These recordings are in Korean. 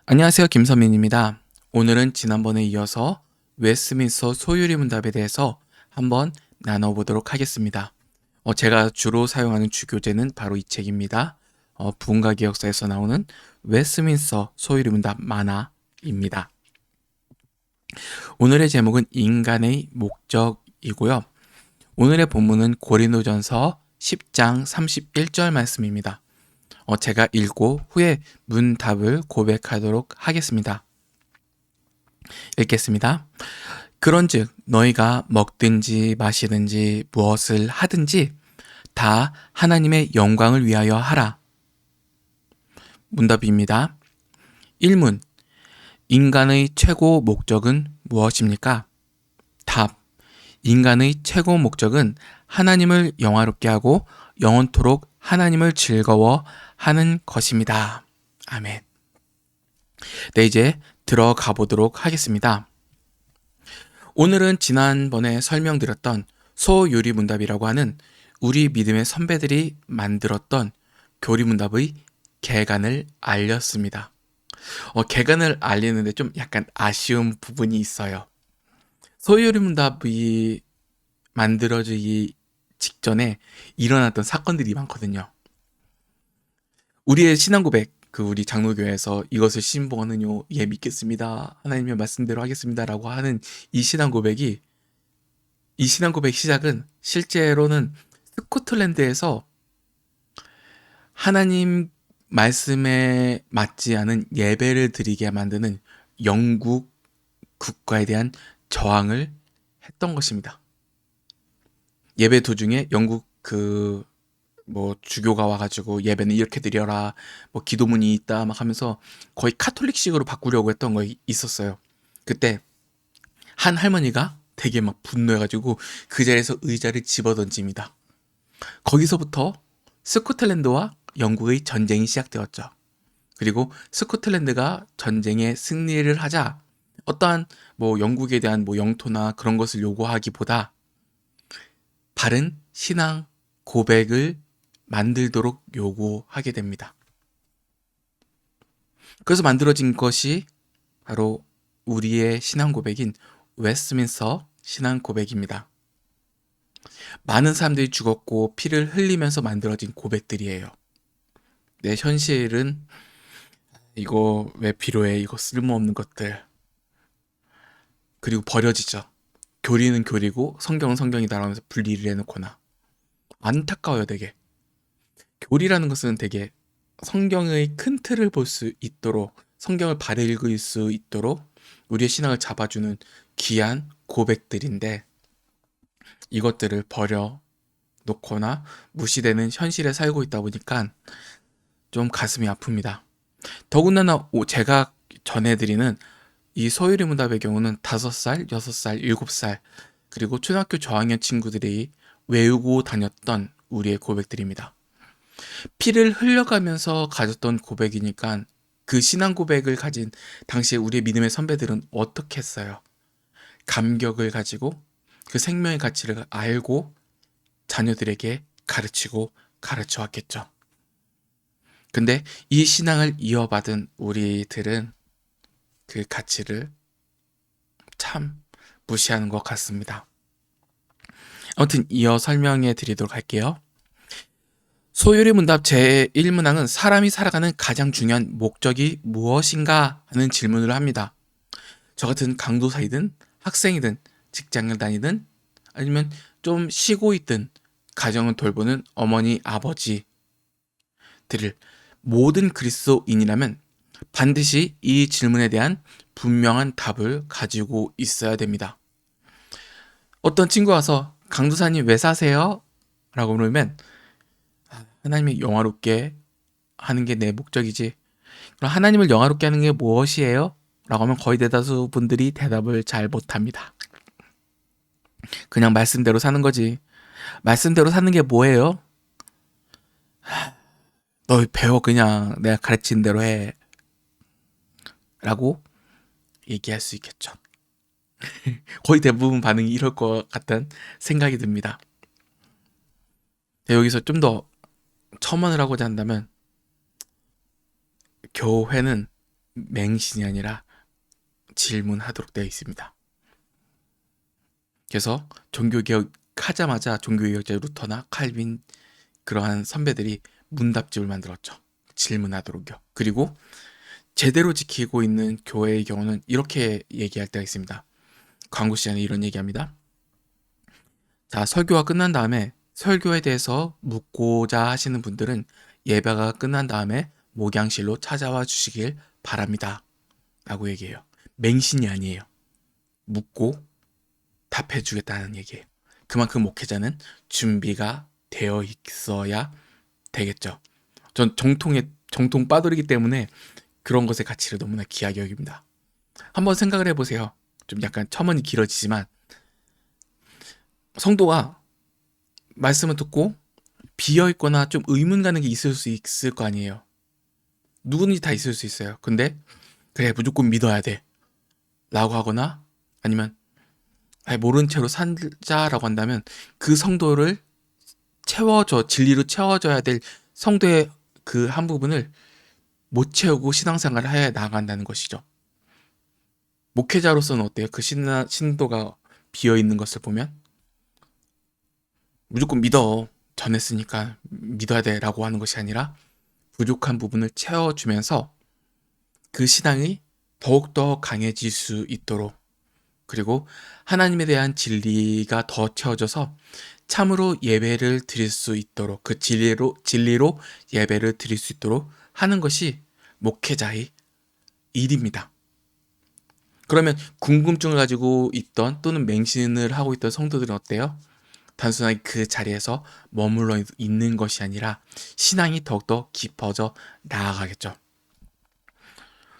안녕하세요. 김선민입니다. 오늘은 지난번에 이어서 웨스트민스터 소유리 문답에 대해서 한번 나눠보도록 하겠습니다. 제가 주로 사용하는 주교재는 바로 이 책입니다. 부흥가개혁사에서 나오는 웨스트민스터 소유리 문답 만화입니다. 오늘의 제목은 인간의 목적이고요. 오늘의 본문은 고린도전서 10장 31절 말씀입니다. 제가 읽고 후에 문답을 고백하도록 하겠습니다. 읽겠습니다. 그런즉 너희가 먹든지 마시든지 무엇을 하든지 다 하나님의 영광을 위하여 하라. 문답입니다. 1문 인간의 최고 목적은 무엇입니까? 답 인간의 최고 목적은 하나님을 영화롭게 하고 영원토록 하나님을 즐거워하는 것입니다. 아멘. 네, 이제 들어가 보도록 하겠습니다. 오늘은 지난번에 설명드렸던 소유리문답이라고 하는 우리 믿음의 선배들이 만들었던 교리문답의 개간을 알렸습니다. 개간을 알리는데 좀 약간 아쉬운 부분이 있어요. 소유리문답이 만들어지기 직전에 일어났던 사건들이 많거든요. 우리의 신앙 고백, 우리 장로교회에서 이것을 신봉하느뇨, 예 믿겠습니다, 하나님의 말씀대로 하겠습니다 라고 하는 이 신앙 고백 시작은 실제로는 스코틀랜드에서 하나님 말씀에 맞지 않은 예배를 드리게 만드는 영국 국가에 대한 저항을 했던 것입니다. 예배 도중에 영국 주교가 와가지고 예배는 이렇게 드려라, 기도문이 있다 막 하면서 거의 카톨릭식으로 바꾸려고 했던 거 있었어요. 그때 한 할머니가 되게 막 분노해가지고 그 자리에서 의자를 집어던집니다. 거기서부터 스코틀랜드와 영국의 전쟁이 시작되었죠. 그리고 스코틀랜드가 전쟁에 승리를 하자 어떠한 영국에 대한 영토나 그런 것을 요구하기보다 바른 신앙 고백을 만들도록 요구하게 됩니다. 그래서 만들어진 것이 바로 우리의 신앙 고백인 웨스트민스터 신앙 고백입니다. 많은 사람들이 죽었고 피를 흘리면서 만들어진 고백들이에요. 내 현실은 이거 왜 필요해, 이거 쓸모없는 것들. 그리고 버려지죠. 교리는 교리고 성경은 성경이다 라면서 분리를 해놓거나. 안타까워요, 되게. 교리라는 것은 되게 성경의 큰 틀을 볼 수 있도록, 성경을 바로 읽을 수 있도록 우리의 신앙을 잡아주는 귀한 고백들인데, 이것들을 버려 놓거나 무시되는 현실에 살고 있다 보니까 좀 가슴이 아픕니다. 더군다나 제가 전해드리는 이 소유리문답의 경우는 5살, 6살, 7살 그리고 초등학교 저학년 친구들이 외우고 다녔던 우리의 고백들입니다. 피를 흘려가면서 가졌던 고백이니까 그 신앙 고백을 가진 당시에 우리의 믿음의 선배들은 어떻게 했어요? 감격을 가지고 그 생명의 가치를 알고 자녀들에게 가르치고 가르쳐 왔겠죠. 근데 이 신앙을 이어받은 우리들은 그 가치를 참 무시하는 것 같습니다. 아무튼 이어 설명해 드리도록 할게요. 소유리문답 제1문항은 사람이 살아가는 가장 중요한 목적이 무엇인가 하는 질문을 합니다. 저 같은 강도사이든 학생이든 직장을 다니든 아니면 좀 쉬고 있든 가정을 돌보는 어머니 아버지들을 모든 그리스도인이라면 반드시 이 질문에 대한 분명한 답을 가지고 있어야 됩니다. 어떤 친구가 와서 강도사님 왜 사세요? 라고 물으면 하나님을 영화롭게 하는 게 내 목적이지. 그럼 하나님을 영화롭게 하는 게 무엇이에요? 라고 하면 거의 대다수 분들이 대답을 잘 못합니다. 그냥 말씀대로 사는 거지. 말씀대로 사는 게 뭐예요? 너 배워, 그냥 내가 가르친 대로 해 라고 얘기할 수 있겠죠. 거의 대부분 반응이 이럴 것 같다는 생각이 듭니다. 여기서 좀 더 첨언을 하고자 한다면 교회는 맹신이 아니라 질문하도록 되어 있습니다. 그래서 종교개혁 하자마자 종교개혁자 루터나 칼빈 그러한 선배들이 문답집을 만들었죠. 질문하도록요. 그리고 제대로 지키고 있는 교회의 경우는 이렇게 얘기할 때가 있습니다. 광고 시간에 이런 얘기합니다. 자, 설교가 끝난 다음에 설교에 대해서 묻고자 하시는 분들은 예배가 끝난 다음에 목양실로 찾아와 주시길 바랍니다. 라고 얘기해요. 맹신이 아니에요. 묻고 답해 주겠다는 얘기예요. 그만큼 목회자는 준비가 되어 있어야 되겠죠. 전 정통 빠돌이기 때문에 그런 것의 가치를 너무나 귀하게 여깁니다. 한번 생각을 해보세요. 좀 약간 첨언이 길어지지만 성도가 말씀을 듣고 비어있거나 좀 의문 가는 게 있을 수 있을 거 아니에요. 누구든지 다 있을 수 있어요. 근데 그래 무조건 믿어야 돼 라고 하거나 아니면 모른 채로 살자라고 한다면 그 성도를 진리로 채워줘야 될 성도의 그 한 부분을 못 채우고 신앙생활을 해 나간다는 것이죠. 목회자로서는 어때요? 그 신도가 비어있는 것을 보면 무조건 믿어. 전했으니까 믿어야 돼 라고 하는 것이 아니라 부족한 부분을 채워주면서 그 신앙이 더욱더 강해질 수 있도록 그리고 하나님에 대한 진리가 더 채워져서 참으로 예배를 드릴 수 있도록 그 진리로 예배를 드릴 수 있도록 하는 것이 목회자의 일입니다. 그러면 궁금증을 가지고 있던 또는 맹신을 하고 있던 성도들은 어때요? 단순하게 그 자리에서 머물러 있는 것이 아니라 신앙이 더욱더 깊어져 나아가겠죠.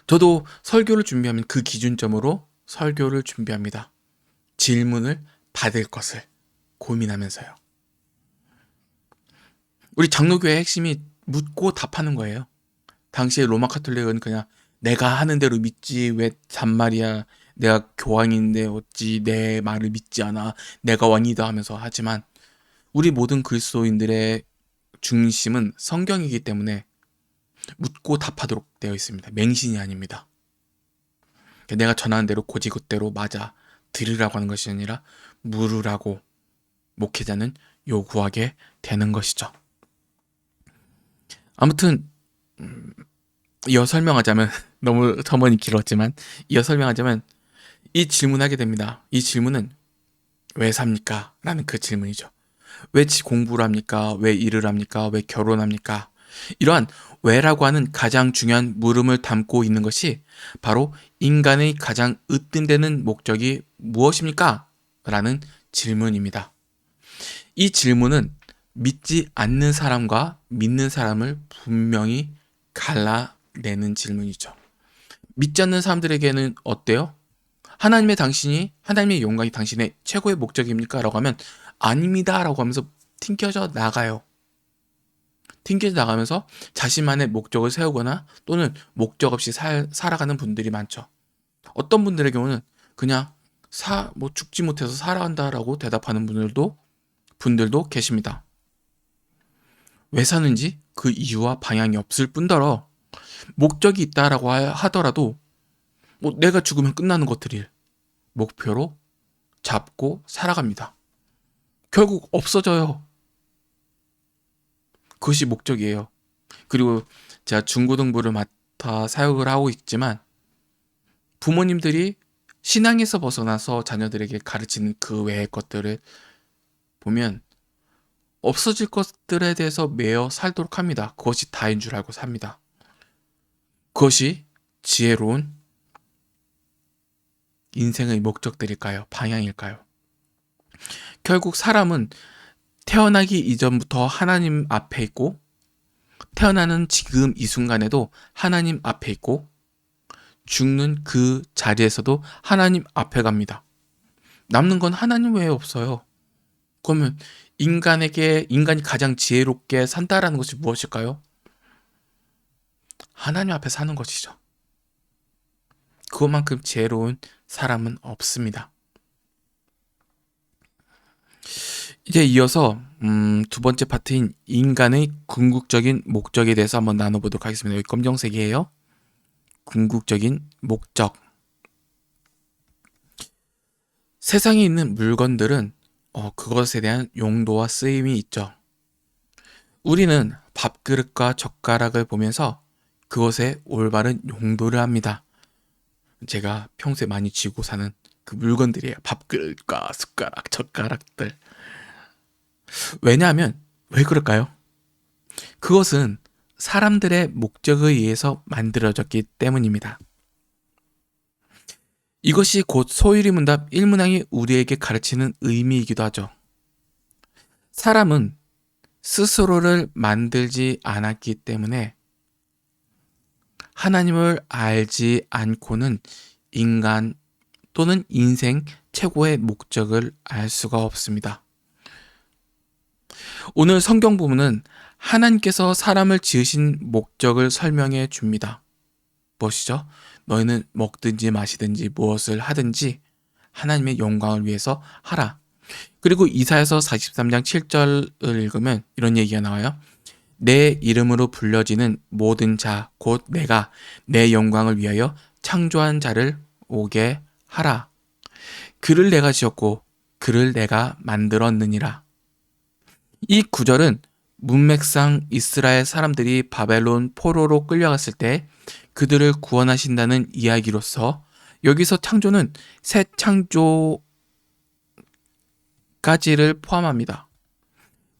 저도 설교를 준비하면 그 기준점으로 설교를 준비합니다. 질문을 받을 것을 고민하면서요. 우리 장로교회의 핵심이 묻고 답하는 거예요. 당시에 로마 카톨릭은 그냥 내가 하는 대로 믿지 왜 잔말이야. 내가 교황인데 어찌 내 말을 믿지 않아. 내가 왕이다 하면서 하지만 우리 모든 그리스도인들의 중심은 성경이기 때문에 묻고 답하도록 되어 있습니다. 맹신이 아닙니다. 내가 전하는 대로 고지굿대로 맞아 들으라고 하는 것이 아니라 물으라고 목회자는 요구하게 되는 것이죠. 아무튼 이어 설명하자면 너무 첨언이 길었지만 이어 설명하자면 이 질문하게 됩니다. 이 질문은 왜 삽니까? 라는 그 질문이죠. 왜 공부를 합니까? 왜 일을 합니까? 왜 결혼합니까? 이러한 왜라고 하는 가장 중요한 물음을 담고 있는 것이 바로 인간의 가장 으뜸되는 목적이 무엇입니까? 라는 질문입니다. 이 질문은 믿지 않는 사람과 믿는 사람을 분명히 갈라내는 질문이죠. 믿지 않는 사람들에게는 어때요? 하나님의 영광이 당신의 최고의 목적입니까? 라고 하면 아닙니다 라고 하면서 튕겨져 나가요. 튕겨져 나가면서 자신만의 목적을 세우거나 또는 목적 없이 살아가는 분들이 많죠. 어떤 분들의 경우는 그냥 죽지 못해서 살아간다라고 대답하는 분들도 계십니다. 왜 사는지 그 이유와 방향이 없을 뿐더러 목적이 있다라고 하더라도 내가 죽으면 끝나는 것들을 목표로 잡고 살아갑니다. 결국 없어져요. 그것이 목적이에요. 그리고 제가 중고등부를 맡아 사역을 하고 있지만 부모님들이 신앙에서 벗어나서 자녀들에게 가르치는 그 외의 것들을 보면 없어질 것들에 대해서 매여 살도록 합니다. 그것이 다인 줄 알고 삽니다. 그것이 지혜로운 인생의 목적들일까요? 방향일까요? 결국 사람은 태어나기 이전부터 하나님 앞에 있고 태어나는 지금 이 순간에도 하나님 앞에 있고 죽는 그 자리에서도 하나님 앞에 갑니다. 남는 건 하나님 외에 없어요. 그러면 인간이 가장 지혜롭게 산다라는 것이 무엇일까요? 하나님 앞에 사는 것이죠. 그것만큼 지혜로운 사람은 없습니다. 이제 이어서 두 번째 파트인 인간의 궁극적인 목적에 대해서 한번 나눠보도록 하겠습니다. 여기 검정색이에요. 궁극적인 목적. 세상에 있는 물건들은 그것에 대한 용도와 쓰임이 있죠. 우리는 밥그릇과 젓가락을 보면서 그것의 올바른 용도를 합니다. 제가 평소에 많이 쥐고 사는 그 물건들이에요. 밥그릇과 숟가락, 젓가락들. 왜냐하면 왜 그럴까요? 그것은 사람들의 목적에 의해서 만들어졌기 때문입니다. 이것이 곧 소유리문답 1문항이 우리에게 가르치는 의미이기도 하죠. 사람은 스스로를 만들지 않았기 때문에 하나님을 알지 않고는 인간 또는 인생 최고의 목적을 알 수가 없습니다. 오늘 성경 부문은 하나님께서 사람을 지으신 목적을 설명해 줍니다. 무엇이죠? 너희는 먹든지 마시든지 무엇을 하든지 하나님의 영광을 위해서 하라. 그리고 이사야서 43장 7절을 읽으면 이런 얘기가 나와요. 내 이름으로 불려지는 모든 자, 곧 내가 내 영광을 위하여 창조한 자를 오게 하라. 그를 내가 지었고 그를 내가 만들었느니라. 이 구절은 문맥상 이스라엘 사람들이 바벨론 포로로 끌려갔을 때 그들을 구원하신다는 이야기로서 여기서 창조는 새 창조까지를 포함합니다.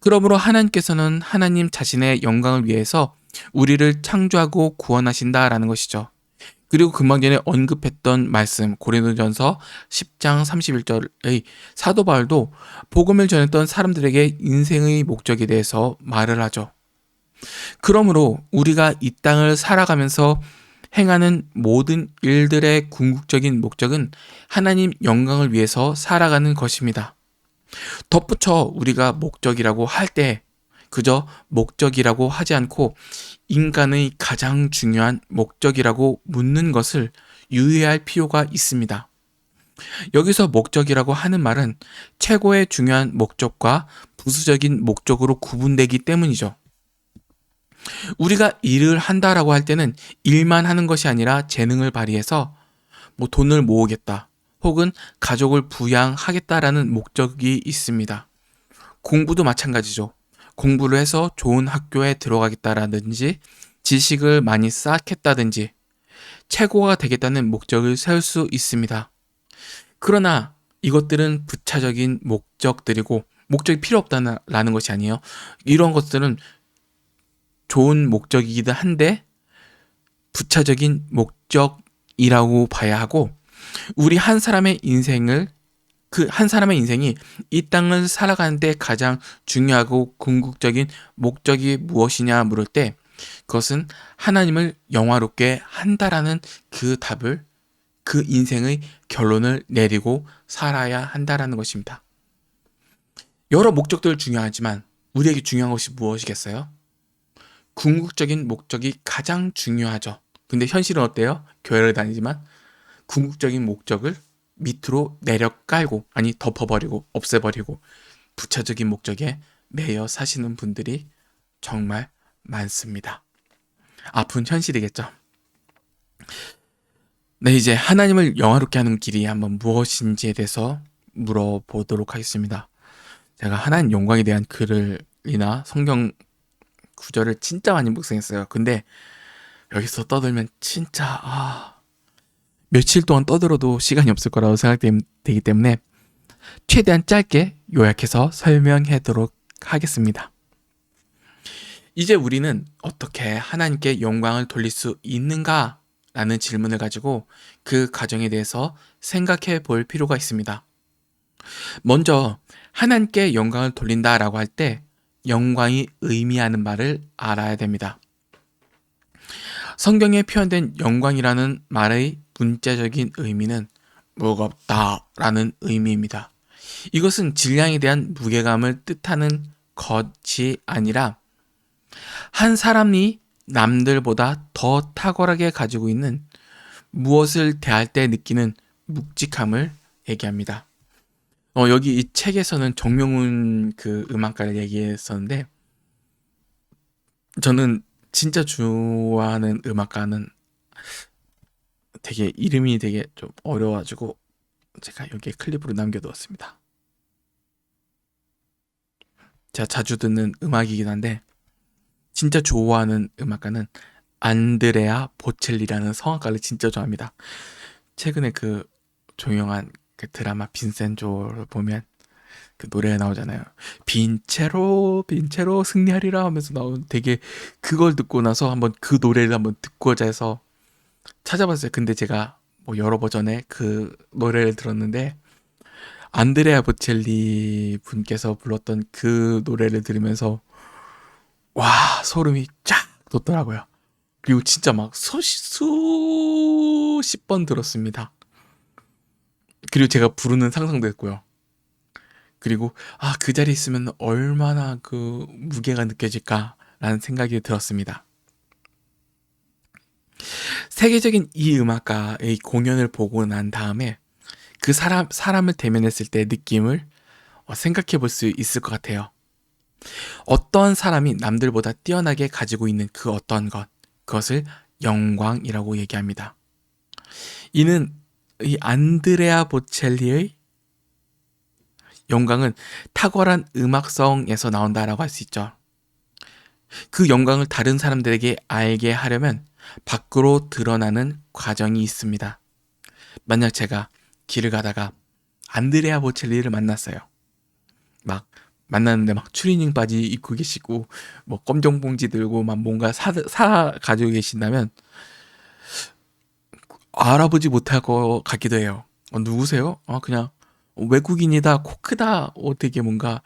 그러므로 하나님께서는 하나님 자신의 영광을 위해서 우리를 창조하고 구원하신다라는 것이죠. 그리고 금방 전에 언급했던 말씀 고린도전서 10장 31절의 사도 바울도 복음을 전했던 사람들에게 인생의 목적에 대해서 말을 하죠. 그러므로 우리가 이 땅을 살아가면서 행하는 모든 일들의 궁극적인 목적은 하나님 영광을 위해서 살아가는 것입니다. 덧붙여 우리가 목적이라고 할 때 그저 목적이라고 하지 않고 인간의 가장 중요한 목적이라고 묻는 것을 유의할 필요가 있습니다. 여기서 목적이라고 하는 말은 최고의 중요한 목적과 부수적인 목적으로 구분되기 때문이죠. 우리가 일을 한다라고 할 때는 일만 하는 것이 아니라 재능을 발휘해서 돈을 모으겠다 혹은 가족을 부양하겠다라는 목적이 있습니다. 공부도 마찬가지죠. 공부를 해서 좋은 학교에 들어가겠다라든지 지식을 많이 쌓겠다든지 최고가 되겠다는 목적을 세울 수 있습니다. 그러나 이것들은 부차적인 목적들이고 목적이 필요 없다는 것이 아니에요. 이런 것들은 좋은 목적이기도 한데 부차적인 목적이라고 봐야 하고 우리 한 사람의 인생이 이 땅을 살아가는데 가장 중요하고 궁극적인 목적이 무엇이냐 물을 때 그것은 하나님을 영화롭게 한다라는 그 답을 그 인생의 결론을 내리고 살아야 한다라는 것입니다. 여러 목적들 중요하지만 우리에게 중요한 것이 무엇이겠어요? 궁극적인 목적이 가장 중요하죠. 근데 현실은 어때요? 교회를 다니지만 궁극적인 목적을 밑으로 내려 깔고 덮어버리고 없애버리고 부차적인 목적에 매여 사시는 분들이 정말 많습니다. 아픈 현실이겠죠. 네, 이제 하나님을 영화롭게 하는 길이 한번 무엇인지에 대해서 물어보도록 하겠습니다. 제가 하나님 영광에 대한 글이나 성경 구절을 진짜 많이 묵상했어요. 근데 여기서 떠들면 진짜 며칠 동안 떠들어도 시간이 없을 거라고 생각되기 때문에 최대한 짧게 요약해서 설명하도록 하겠습니다. 이제 우리는 어떻게 하나님께 영광을 돌릴 수 있는가? 라는 질문을 가지고 그 과정에 대해서 생각해 볼 필요가 있습니다. 먼저 하나님께 영광을 돌린다라고 할 때 영광이 의미하는 바를 알아야 됩니다. 성경에 표현된 영광이라는 말의 문자적인 의미는 무겁다라는 의미입니다. 이것은 질량에 대한 무게감을 뜻하는 것이 아니라 한 사람이 남들보다 더 탁월하게 가지고 있는 무엇을 대할 때 느끼는 묵직함을 얘기합니다. 여기 이 책에서는 정명훈 그 음악가를 얘기했었는데 저는 진짜 좋아하는 음악가는 되게 이름이 되게 좀 어려워가지고 제가 여기에 클립으로 남겨두었습니다. 제가 자주 듣는 음악이긴 한데 진짜 좋아하는 음악가는 안드레아 보첼리라는 성악가를 진짜 좋아합니다. 최근에 그 조용한 그 드라마 빈센조를 보면 그 노래가 나오잖아요. 빈체로 빈체로 승리하리라 하면서 나온 되게 그걸 듣고 나서 한번 그 노래를 한번 듣고자 해서 찾아봤어요. 근데 제가 뭐 여러 버전의 그 노래를 들었는데 안드레아 보첼리 분께서 불렀던 그 노래를 들으면서 와 소름이 쫙 돋더라고요. 그리고 진짜 막 수십 번 들었습니다. 그리고 제가 부르는 상상도 했고요. 그리고 그 자리에 있으면 얼마나 그 무게가 느껴질까라는 생각이 들었습니다. 세계적인 이 음악가의 공연을 보고 난 다음에 그 사람을 대면했을 때 느낌을 생각해 볼 수 있을 것 같아요. 어떤 사람이 남들보다 뛰어나게 가지고 있는 그 어떤 것, 그것을 영광이라고 얘기합니다. 이는 이 안드레아 보첼리의 영광은 탁월한 음악성에서 나온다라고 할 수 있죠. 그 영광을 다른 사람들에게 알게 하려면 밖으로 드러나는 과정이 있습니다. 만약 제가 길을 가다가 안드레아 보첼리를 만났어요. 막 만났는데 막 추리닝 바지 입고 계시고 뭐 검정 봉지 들고 막 뭔가 사 가지고 계신다면 알아보지 못할 것 같기도 해요. 누구세요? 그냥 외국인이다, 코 크다, 되게 뭔가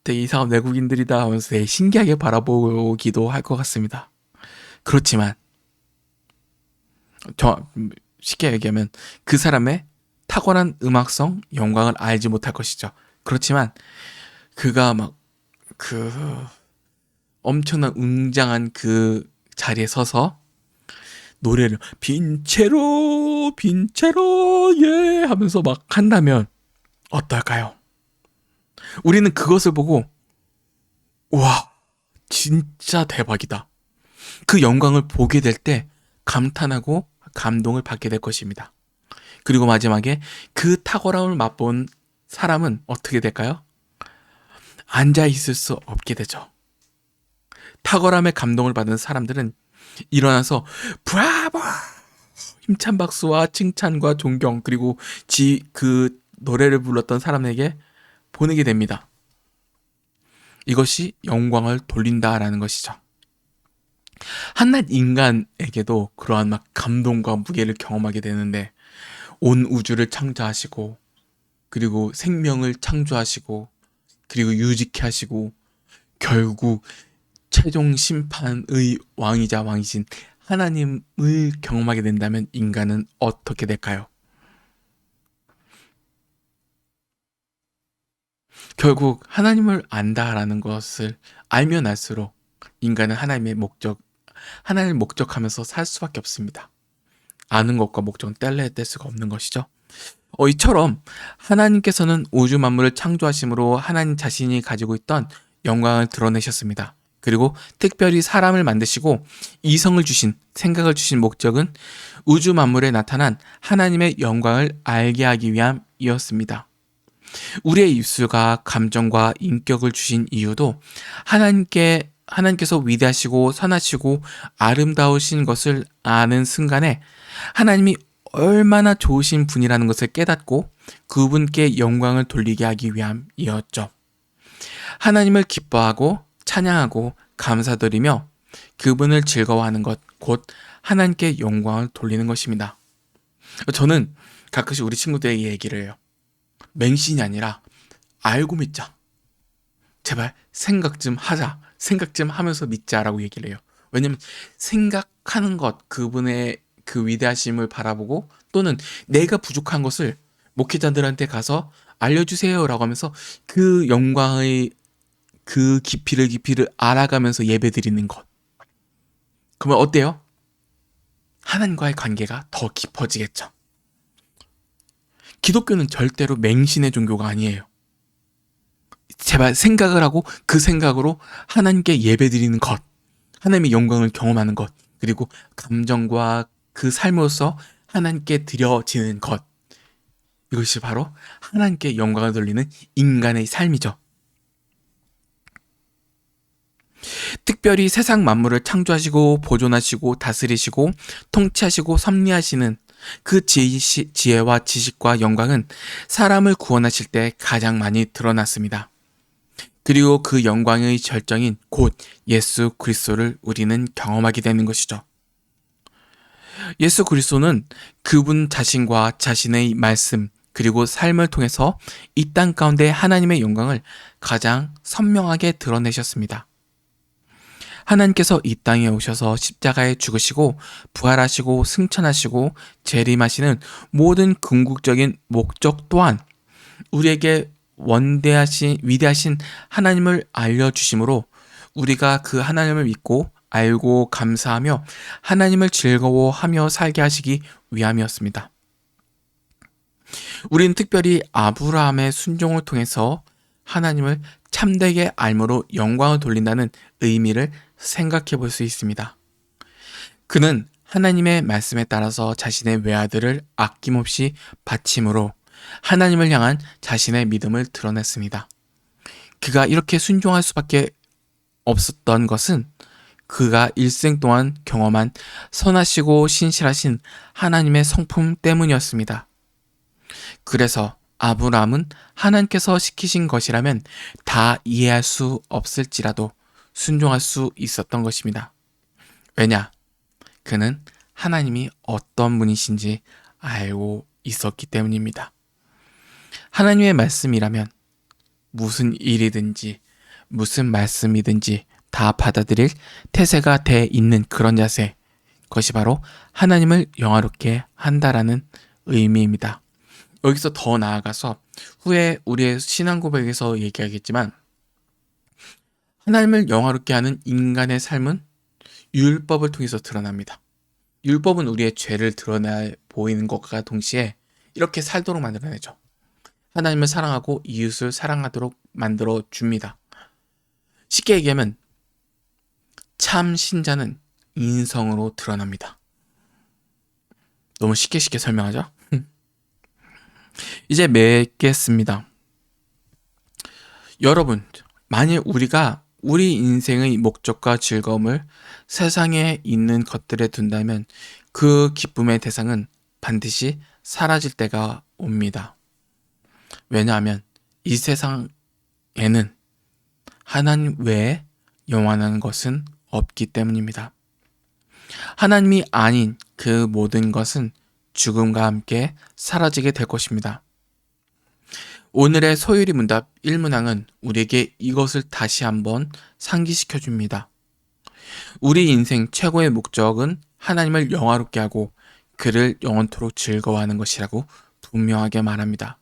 되게 이상한 외국인들이다 하면서 되게 신기하게 바라보기도 할 것 같습니다. 그렇지만 쉽게 얘기하면 그 사람의 탁월한 음악성, 영광을 알지 못할 것이죠. 그렇지만 그가 막 그 엄청난 웅장한 그 자리에 서서 노래를 빈체로 빈체로 예 하면서 막 한다면 어떨까요? 우리는 그것을 보고 와 진짜 대박이다. 그 영광을 보게 될 때 감탄하고 감동을 받게 될 것입니다. 그리고 마지막에 그 탁월함을 맛본 사람은 어떻게 될까요? 앉아 있을 수 없게 되죠. 탁월함에 감동을 받은 사람들은 일어나서 브라보! 힘찬 박수와 칭찬과 존경 그리고 그 노래를 불렀던 사람에게 보내게 됩니다. 이것이 영광을 돌린다라는 것이죠. 한낱 인간에게도 그러한 막 감동과 무게를 경험하게 되는데 온 우주를 창조하시고 그리고 생명을 창조하시고 그리고 유지케 하시고 결국 최종 심판의 왕이자 왕이신 하나님을 경험하게 된다면 인간은 어떻게 될까요? 결국 하나님을 안다라는 것을 알면 알수록 인간은 하나님을 목적하면서 살 수밖에 없습니다. 아는 것과 목적은 뗄 수가 없는 것이죠. 이처럼 하나님께서는 우주 만물을 창조하심으로 하나님 자신이 가지고 있던 영광을 드러내셨습니다. 그리고 특별히 사람을 만드시고 이성을 주신, 생각을 주신 목적은 우주 만물에 나타난 하나님의 영광을 알게 하기 위함이었습니다. 우리의 입술과 감정과 인격을 주신 이유도 하나님께서 위대하시고 선하시고 아름다우신 것을 아는 순간에 하나님이 얼마나 좋으신 분이라는 것을 깨닫고 그분께 영광을 돌리게 하기 위함이었죠. 하나님을 기뻐하고 찬양하고 감사드리며 그분을 즐거워하는 것, 곧 하나님께 영광을 돌리는 것입니다. 저는 가끔씩 우리 친구들에게 얘기를 해요. 맹신이 아니라 알고 믿자. 제발 생각 좀 하자. 생각 좀 하면서 믿자라고 얘기를 해요. 왜냐면 생각하는 것, 그분의 그 위대하심을 바라보고 또는 내가 부족한 것을 목회자들한테 가서 알려주세요라고 하면서 그 영광의 그 깊이를 알아가면서 예배드리는 것. 그러면 어때요? 하나님과의 관계가 더 깊어지겠죠. 기독교는 절대로 맹신의 종교가 아니에요. 제발 생각을 하고 그 생각으로 하나님께 예배드리는 것, 하나님의 영광을 경험하는 것, 그리고 감정과 그 삶으로서 하나님께 드려지는 것, 이것이 바로 하나님께 영광을 돌리는 인간의 삶이죠. 특별히 세상 만물을 창조하시고 보존하시고 다스리시고 통치하시고 섭리하시는 그 지혜와 지식과 영광은 사람을 구원하실 때 가장 많이 드러났습니다. 그리고 그 영광의 절정인 곧 예수 그리스도를 우리는 경험하게 되는 것이죠. 예수 그리스도는 그분 자신과 자신의 말씀 그리고 삶을 통해서 이 땅 가운데 하나님의 영광을 가장 선명하게 드러내셨습니다. 하나님께서 이 땅에 오셔서 십자가에 죽으시고 부활하시고 승천하시고 재림하시는 모든 궁극적인 목적 또한 우리에게 위대하신 하나님을 알려주심으로 우리가 그 하나님을 믿고 알고 감사하며 하나님을 즐거워하며 살게 하시기 위함이었습니다. 우리는 특별히 아브라함의 순종을 통해서 하나님을 참되게 알므로 영광을 돌린다는 의미를 생각해 볼 수 있습니다. 그는 하나님의 말씀에 따라서 자신의 외아들을 아낌없이 바침으로 하나님을 향한 자신의 믿음을 드러냈습니다. 그가 이렇게 순종할 수밖에 없었던 것은 그가 일생 동안 경험한 선하시고 신실하신 하나님의 성품 때문이었습니다. 그래서 아브라함은 하나님께서 시키신 것이라면 다 이해할 수 없을지라도 순종할 수 있었던 것입니다. 왜냐? 그는 하나님이 어떤 분이신지 알고 있었기 때문입니다. 하나님의 말씀이라면 무슨 일이든지 무슨 말씀이든지 다 받아들일 태세가 돼 있는 그런 자세, 그것이 바로 하나님을 영화롭게 한다라는 의미입니다. 여기서 더 나아가서 후에 우리의 신앙 고백에서 얘기하겠지만 하나님을 영화롭게 하는 인간의 삶은 율법을 통해서 드러납니다. 율법은 우리의 죄를 드러내 보이는 것과 동시에 이렇게 살도록 만들어내죠. 하나님을 사랑하고 이웃을 사랑하도록 만들어 줍니다. 쉽게 얘기하면 참 신자는 인성으로 드러납니다. 너무 쉽게 설명하죠? 이제 맺겠습니다. 여러분, 만일 우리가 우리 인생의 목적과 즐거움을 세상에 있는 것들에 둔다면 그 기쁨의 대상은 반드시 사라질 때가 옵니다. 왜냐하면 이 세상에는 하나님 외에 영원한 것은 없기 때문입니다. 하나님이 아닌 그 모든 것은 죽음과 함께 사라지게 될 것입니다. 오늘의 소율이 문답 1문항은 우리에게 이것을 다시 한번 상기시켜 줍니다. 우리 인생 최고의 목적은 하나님을 영화롭게 하고 그를 영원토록 즐거워하는 것이라고 분명하게 말합니다.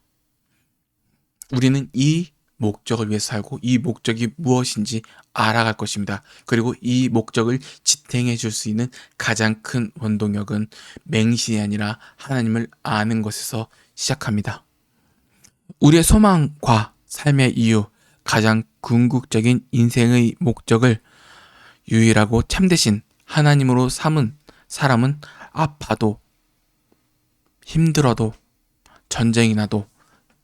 우리는 이 목적을 위해 살고 이 목적이 무엇인지 알아갈 것입니다. 그리고 이 목적을 지탱해 줄 수 있는 가장 큰 원동력은 맹신이 아니라 하나님을 아는 것에서 시작합니다. 우리의 소망과 삶의 이유, 가장 궁극적인 인생의 목적을 유일하고 참되신 하나님으로 삼은 사람은 아파도 힘들어도 전쟁이 나도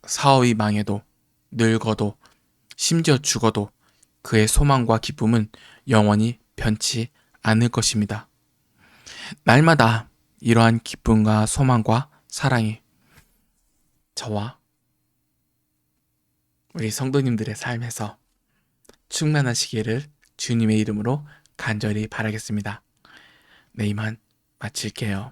사업이 망해도 늙어도 심지어 죽어도 그의 소망과 기쁨은 영원히 변치 않을 것입니다. 날마다 이러한 기쁨과 소망과 사랑이 저와 우리 성도님들의 삶에서 충만하시기를 주님의 이름으로 간절히 바라겠습니다. 네, 이만 마칠게요.